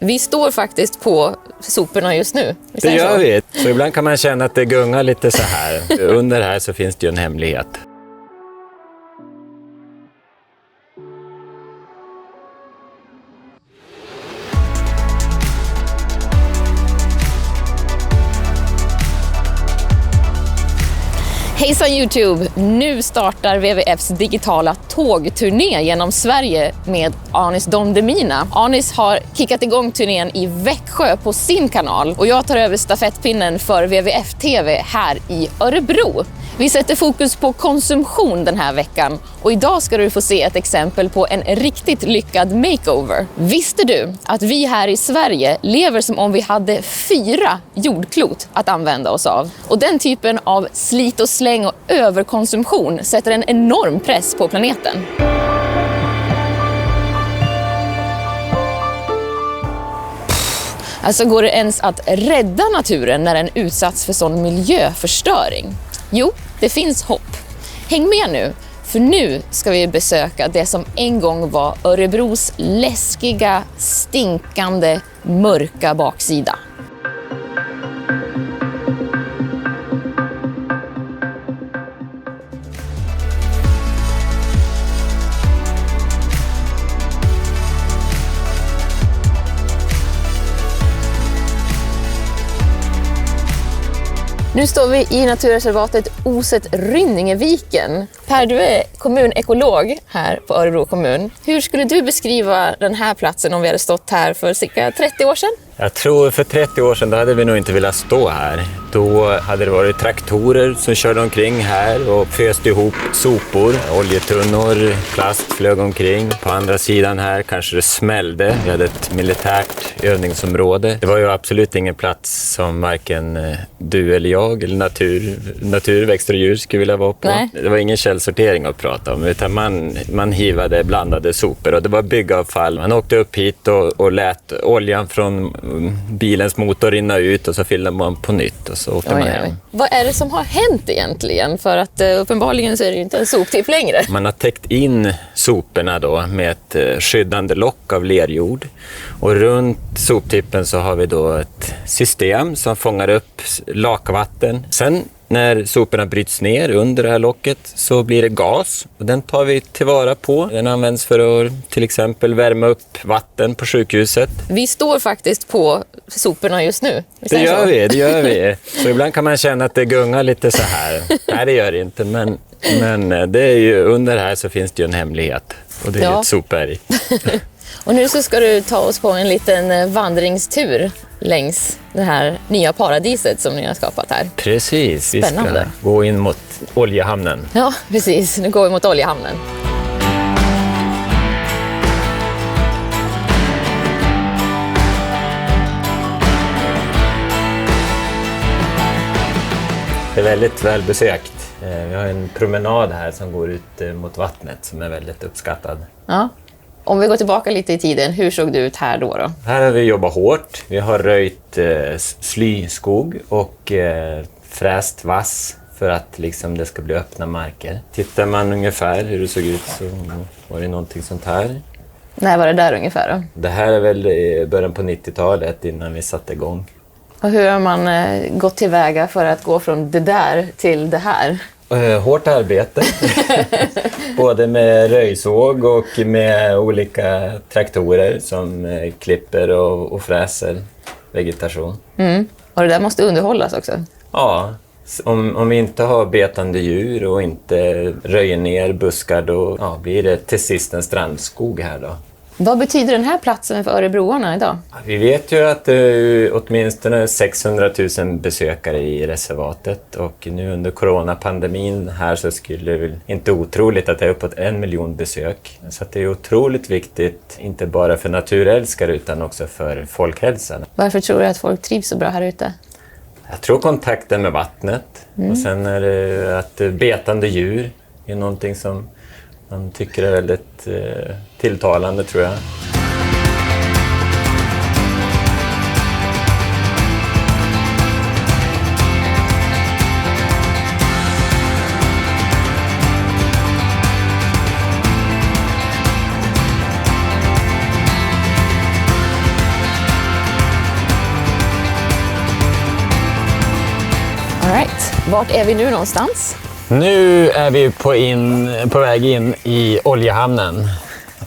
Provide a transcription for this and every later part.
Vi står faktiskt på soporna just nu. Det gör vi. Så ibland kan man känna att det gungar lite så här. Under här så finns det ju en hemlighet. Hejsan YouTube! Nu startar WWFs digitala tågturné genom Sverige med Anis Don Demina. Anis har kickat igång turnén i Växjö på sin kanal och jag tar över stafettpinnen för WWF TV här i Örebro. Vi sätter fokus på konsumtion den här veckan och idag ska du få se ett exempel på en riktigt lyckad makeover. Visste du att vi här i Sverige lever som om vi hade 4 jordklot att använda oss av? Och den typen av slit och släng och överkonsumtion sätter en enorm press på planeten. Alltså går det ens att rädda naturen när den utsatts för sån miljöförstöring? Jo, det finns hopp. Häng med nu, för nu ska vi besöka det som en gång var Örebros läskiga, stinkande, mörka baksida. Nu står vi i naturreservatet Oset-Rynningeviken. Per, du är kommunekolog här på Örebro kommun. Hur skulle du beskriva den här platsen om vi hade stått här för cirka 30 år sedan? Jag tror för 30 år sedan då hade vi nog inte velat stå här. Då hade det varit traktorer som körde omkring här och föste ihop sopor. Oljetunnor, plast flög omkring. På andra sidan här kanske det smällde. Vi hade ett militärt övningsområde. Det var ju absolut ingen plats som varken du eller jag eller natur, växter och djur skulle vilja vara på. Nej. Det var ingen källsortering att prata om utan man hivade blandade sopor och det var byggavfall. Man åkte upp hit och lät oljan från bilens motor rinna ut och så fyllde man på nytt och så åkte man hem. Vad är det som har hänt egentligen? För att uppenbarligen så är det ju inte en soptipp längre. Man har täckt in soporna då med ett skyddande lock av lerjord och runt soptippen så har vi då ett system som fångar upp lakvatten. Sen när soporna bryts ner under det här locket så blir det gas och den tar vi tillvara på. Den används för att till exempel värma upp vatten på sjukhuset. Vi står faktiskt på soporna just nu. Det gör vi. Så ibland kan man känna att det gungar lite så här. Nej, det gör det inte, men det är ju under här så finns det ju en hemlighet och det är ett sopberg. Och nu så ska du ta oss på en liten vandringstur längs det här nya paradiset som ni har skapat här. Precis, Spännande. Vi ska gå in mot oljehamnen. Ja, precis. Nu går vi mot oljehamnen. Det är väldigt välbesökt. Vi har en promenad här som går ut mot vattnet som är väldigt uppskattad. Ja. Om vi går tillbaka lite i tiden, hur såg det ut här då? Här har vi jobbat hårt. Vi har röjt slyskog och fräst vass för att liksom det ska bli öppna marker. Tittar man ungefär hur det såg ut så var det någonting sånt här. När var det där ungefär då? Det här är väl i början på 90-talet innan vi satte igång. Och hur har man gått tillväga för att gå från det där till det här? Hårt arbete, både med röjsåg och med olika traktorer som klipper och fräser vegetation. Och det där måste underhållas också? Ja, om vi inte har betande djur och inte röjer ner buskar då blir det till sist en strandskog här då. Vad betyder den här platsen för örebroarna idag? Vi vet ju att det är åtminstone 600 000 besökare i reservatet och nu under coronapandemin här så skulle det väl inte otroligt att det är uppåt 1 miljon besök. Så att det är otroligt viktigt, inte bara för naturälskare utan också för folkhälsan. Varför tror du att folk trivs så bra här ute? Jag tror kontakten med vattnet och sen är det att betande djur är någonting som man tycker är väldigt tilltalande tror jag. Vart är vi nu någonstans? Nu är vi på väg in i oljehamnen.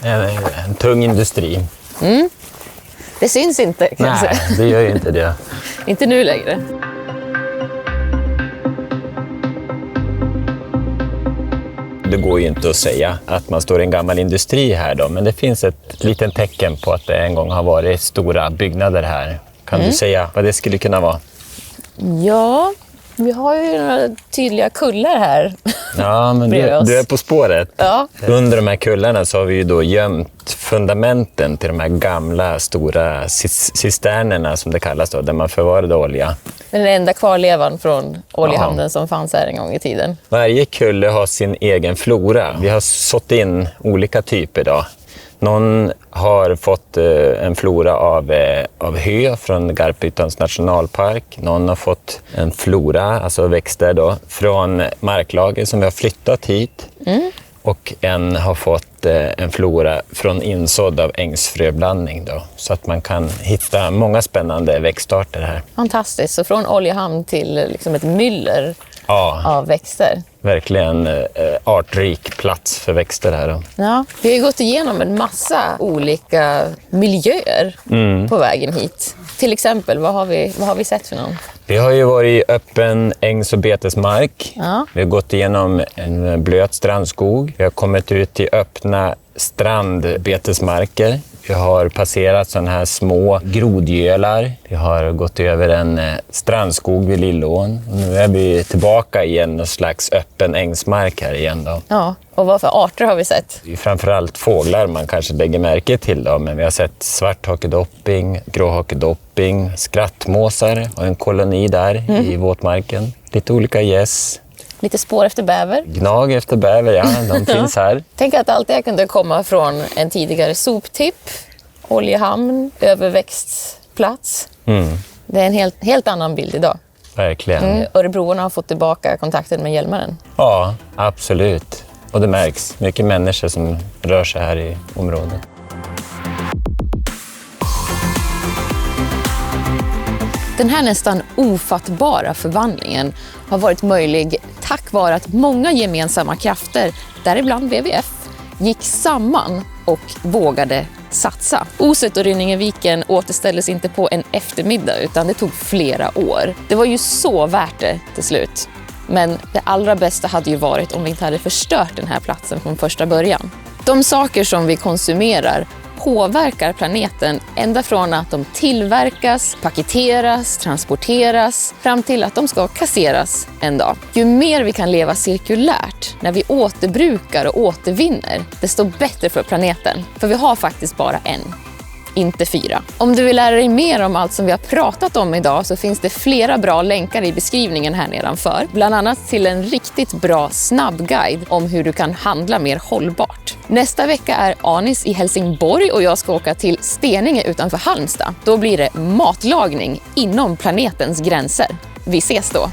En tung industri. Det syns inte kan jag säga. Nej, det gör ju inte det. Inte nu längre. Det går ju inte att säga att man står i en gammal industri här då, men det finns ett litet tecken på att det en gång har varit stora byggnader här. Kan du säga vad det skulle kunna vara? Ja, vi har ju några tydliga kullar här. Ja, men bredvid oss. du är på spåret. Ja. Under de här kullarna så har vi ju då gömt fundamenten till de här gamla stora cisternerna som det kallas då, där man förvarade olja. Den enda kvarlevan från oljehamnen som fanns här en gång i tiden. Varje kulle har sin egen flora. Vi har sått in olika typer då. Någon har fått en flora av hö från Garphyttans nationalpark. Någon har fått en flora, alltså växter då, från marklager som vi har flyttat hit. Och en har fått en flora från insådd av ängsfröblandning då. Så att man kan hitta många spännande växtarter här. Fantastiskt, så från oljehamn till liksom ett myller av växter. Verkligen artrik plats för växter här då. Ja, vi har ju gått igenom en massa olika miljöer på vägen hit. Till exempel, vad har vi sett för någon? Vi har ju varit i öppen ängs- och betesmark. Ja. Vi har gått igenom en blöt strandskog. Vi har kommit ut till öppna strandbetesmarker. Vi har passerat sådana här små grodgölar. Vi har gått över en strandskog vid Lillån. Och nu är vi tillbaka i en slags öppen ängsmark här igen då. Ja, och vad för arter har vi sett? Det är framförallt fåglar man kanske lägger märke till då, men vi har sett svarthakedopping, gråhakedopping, skrattmåsar och en koloni där i våtmarken. Lite olika gäss. Lite spår efter bäver. Gnag efter bäver, ja, de finns här. Tänk att allt det kunde komma från en tidigare soptipp, oljehamn, överväxtplats. Det är en helt annan bild idag. Verkligen. Örebroarna har fått tillbaka kontakten med Hjälmaren. Ja, absolut. Och det märks. Mycket människor som rör sig här i området. Den här nästan ofattbara förvandlingen har varit möjlig tack vare att många gemensamma krafter, däribland WWF, gick samman och vågade satsa. Oset och Rynningeviken återställdes inte på en eftermiddag utan det tog flera år. Det var ju så värt det till slut. Men det allra bästa hade ju varit om vi inte hade förstört den här platsen från första början. De saker som vi konsumerar påverkar planeten ända från att de tillverkas, paketeras, transporteras fram till att de ska kasseras en dag. Ju mer vi kan leva cirkulärt när vi återbrukar och återvinner, desto bättre för planeten. För vi har faktiskt bara en, inte 4. Om du vill lära dig mer om allt som vi har pratat om idag så finns det flera bra länkar i beskrivningen här nedanför. Bland annat till en riktigt bra snabbguide om hur du kan handla mer hållbart. Nästa vecka är Anis i Helsingborg och jag ska åka till Steninge utanför Halmstad. Då blir det matlagning inom planetens gränser. Vi ses då!